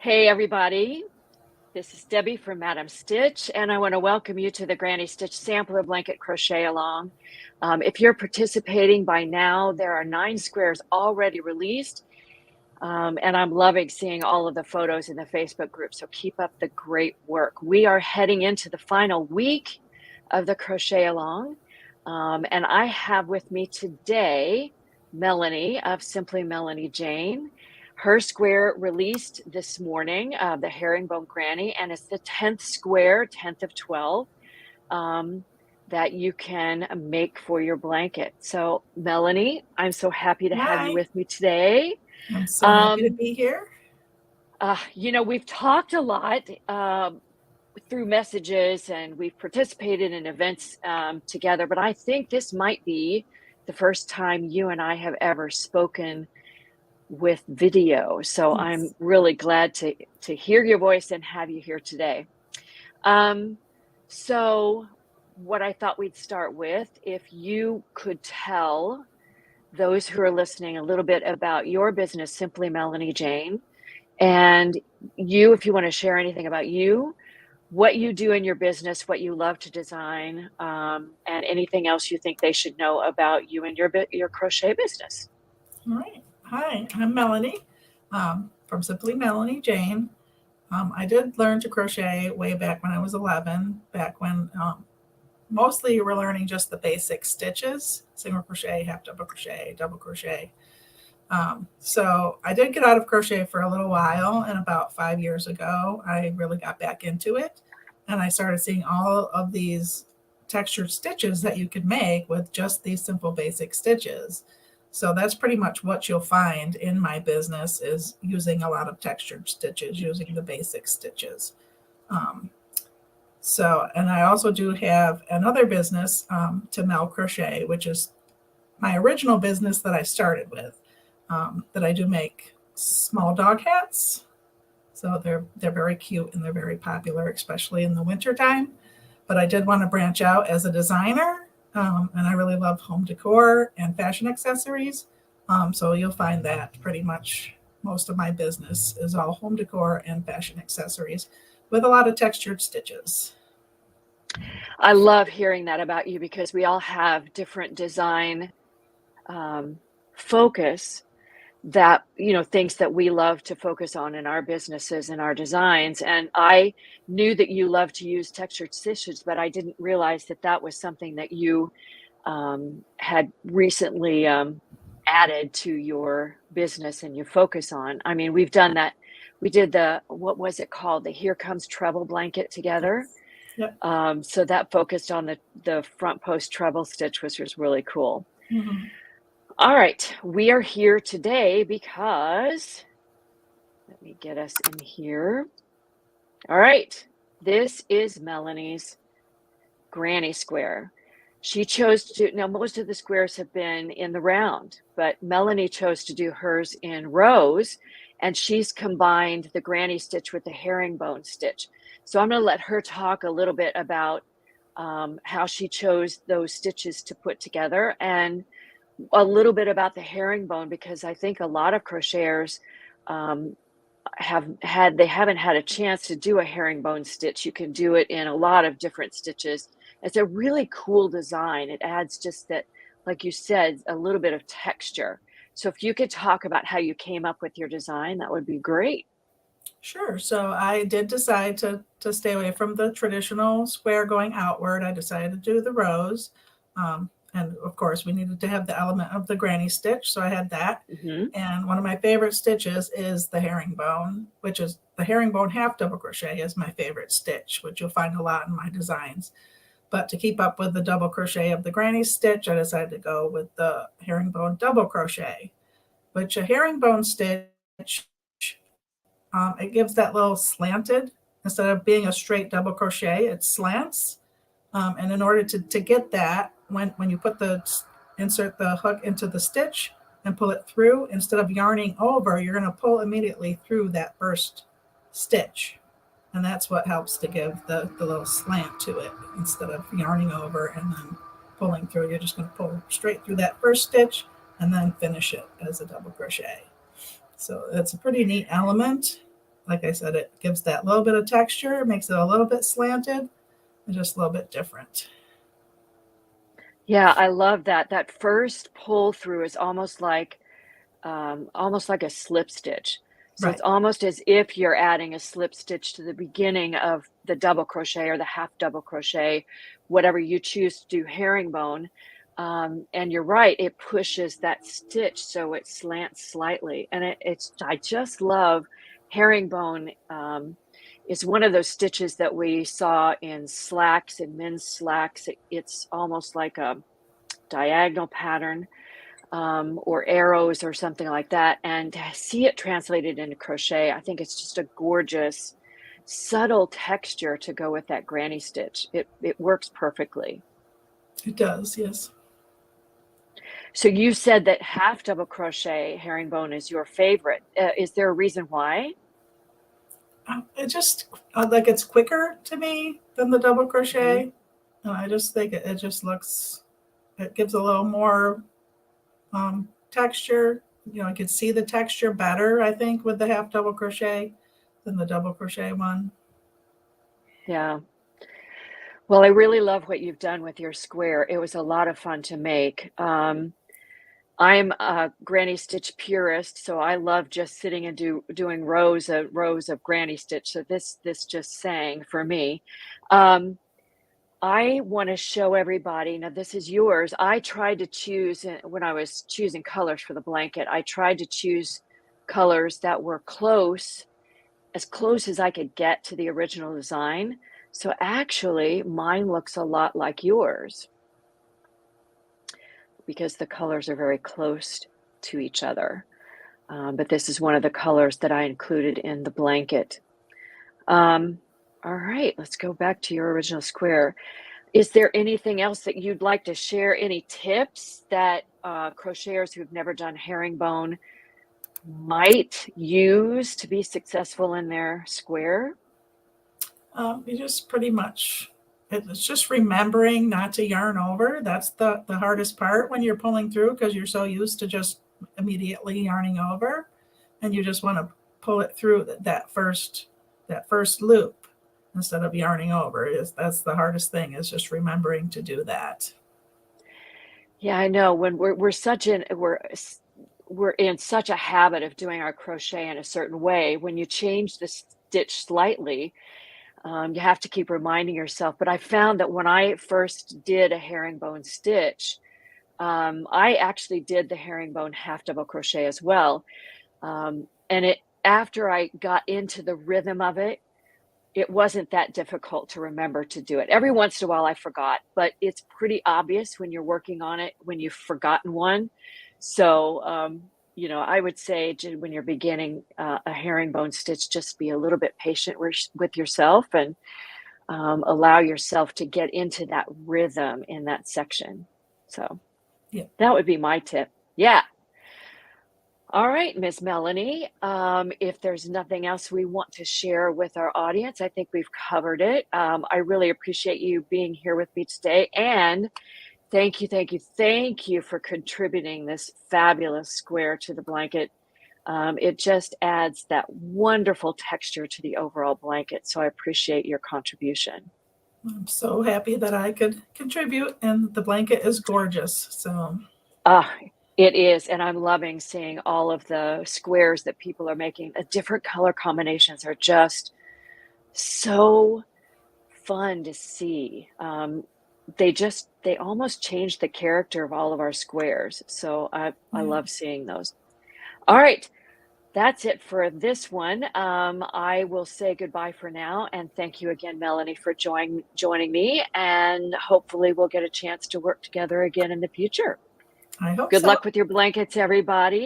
Hey everybody, this is Debbie from MadameStitch, and I want to welcome you to the Granny Stitch Sampler Blanket Crochet Along. If you're participating by now, there are 9 squares already released, and I'm loving seeing all of the photos in the Facebook group, so keep up the great work. We are heading into the final week of the Crochet Along, and I have with me today Melanie of Simply Melanie Jane. Her square released this morning, the Herringbone Granny, and it's the 10th square, 10th of 12, that you can make for your blanket. So Melanie, I'm so happy to have you Hi, with me today. I'm so happy to be here. We've talked a lot through messages and we've participated in events together, but I think this might be the first time you and I have ever spoken with video. So I'm Yes. really glad to hear your voice and have you here today. So what I thought we'd start with, if you could tell those who are listening a little bit about your business, Simply Melanie Jane, and you, if you want to share anything about you, what you do in your business, what you love to design, and anything else you think they should know about you and your crochet business. All right. Hi, I'm Melanie from Simply Melanie Jane. I did learn to crochet way back when I was 11, back when mostly you were learning just the basic stitches, single crochet, half double crochet, double crochet. So I did get out of crochet for a little while, and about 5 years ago, I really got back into it. And I started seeing all of these textured stitches that you could make with just these simple basic stitches. So that's pretty much what you'll find in my business is using a lot of textured stitches, using the basic stitches. Um, and I also do have another business, to Mel Crochet, which is my original business that I started with, that I do make small dog hats. So they're very cute and they're very popular, especially in the wintertime. But I did want to branch out as a designer, and I really love home decor and fashion accessories. So you'll find that pretty much most of my business is all home decor and fashion accessories with a lot of textured stitches. I love hearing that about you because we all have different design focus that, things that we love to focus on in our businesses and our designs. And I knew that you love to use textured stitches, but I didn't realize that that was something that you had recently added to your business and you focus on. I mean, we've done that. We did what was it called? The Here Comes Treble blanket together. Yes. Yep. So that focused on the front post treble stitch, which was really cool. Mm-hmm. All right, we are here today because, let me get us in here. All right, this is Melanie's Granny Square. She chose to, now most of the squares have been in the round, but Melanie chose to do hers in rows, and she's combined the granny stitch with the herringbone stitch. So I'm going to let her talk a little bit about how she chose those stitches to put together, and a little bit about the herringbone, because I think a lot of crocheters haven't had a chance to do a herringbone stitch. You can do it in a lot of different stitches. It's a really cool design. It adds just that, like you said, a little bit of texture. So if you could talk about how you came up with your design, that would be great. Sure. So I did decide to stay away from the traditional square going outward. I decided to do the rows. And of course, we needed to have the element of the granny stitch. So I had that. Mm-hmm. And one of my favorite stitches is the herringbone, which is the herringbone half double crochet is my favorite stitch, which you'll find a lot in my designs. But to keep up with the double crochet of the granny stitch, I decided to go with the herringbone double crochet, which a herringbone stitch, it gives that little slanted, instead of being a straight double crochet, it slants. And in order to get that, when you insert the hook into the stitch and pull it through, instead of yarning over, you're going to pull immediately through that first stitch. And that's what helps to give the little slant to it. Instead of yarning over and then pulling through, you're just going to pull straight through that first stitch and then finish it as a double crochet. So it's a pretty neat element. like I said, it gives that little bit of texture, makes it a little bit slanted and just a little bit different. Yeah, I love that. That first pull through is almost like a slip stitch. So it's Right. almost as if you're adding a slip stitch to the beginning of the double crochet or the half double crochet, whatever you choose to do herringbone. And you're right, it pushes that stitch so it slants slightly. And I just love herringbone. Is one of those stitches that we saw in slacks and men's slacks. It's almost like a diagonal pattern, or arrows or something like that. And to see it translated into crochet, I think it's just a gorgeous, subtle texture to go with that granny stitch. It works perfectly. It does, yes. So you said that half double crochet herringbone is your favorite. Is there a reason why? It just like it's quicker to me than the double crochet, and I just think it just looks. It gives a little more texture. You know, I could see the texture better, I think, with the half double crochet than the double crochet one. Yeah. Well, I really love what you've done with your square. It was a lot of fun to make. I'm a granny stitch purist, so I love just sitting and doing rows of granny stitch. So this just sang for me. I want to show everybody. Now this is yours. I tried to choose, when I was choosing colors for the blanket, I tried to choose colors that were as close as I could get to the original design. So actually, mine looks a lot like yours because the colors are very close to each other. But this is one of the colors that I included in the blanket. All right, let's go back to your original square. Is there anything else that you'd like to share? Any tips that crocheters who've never done herringbone might use to be successful in their square? You just pretty much, it's just remembering not to yarn over. That's the hardest part when you're pulling through, because you're so used to just immediately yarning over, and you just want to pull it through that first loop instead of yarning over. That's the hardest thing, is just remembering to do that. Yeah, I know. When we're in such a habit of doing our crochet in a certain way, when you change the stitch slightly, you have to keep reminding yourself. But I found that when I first did a herringbone stitch, I actually did the herringbone half double crochet as well. And after I got into the rhythm of it, it wasn't that difficult to remember to do it. Every once in a while I forgot, but it's pretty obvious when you're working on it, when you've forgotten one. So, I would say when you're beginning a herringbone stitch, just be a little bit patient with yourself and allow yourself to get into that rhythm in that section. So Yeah. that would be my tip. Yeah. All right, Miss Melanie, if there's nothing else we want to share with our audience, I think we've covered it. I really appreciate you being here with me today, and thank you for contributing this fabulous square to the blanket. It just adds that wonderful texture to the overall blanket, so I appreciate your contribution. I'm so happy that I could contribute, and the blanket is gorgeous. So It is, and I'm loving seeing all of the squares that people are making. The different color combinations are just so fun to see. They almost change the character of all of our squares. So I love seeing those. All right, that's it for this one. I will say goodbye for now, and thank you again, Melanie, for joining me. And hopefully we'll get a chance to work together again in the future. I hope Good so. luck with your blankets, everybody.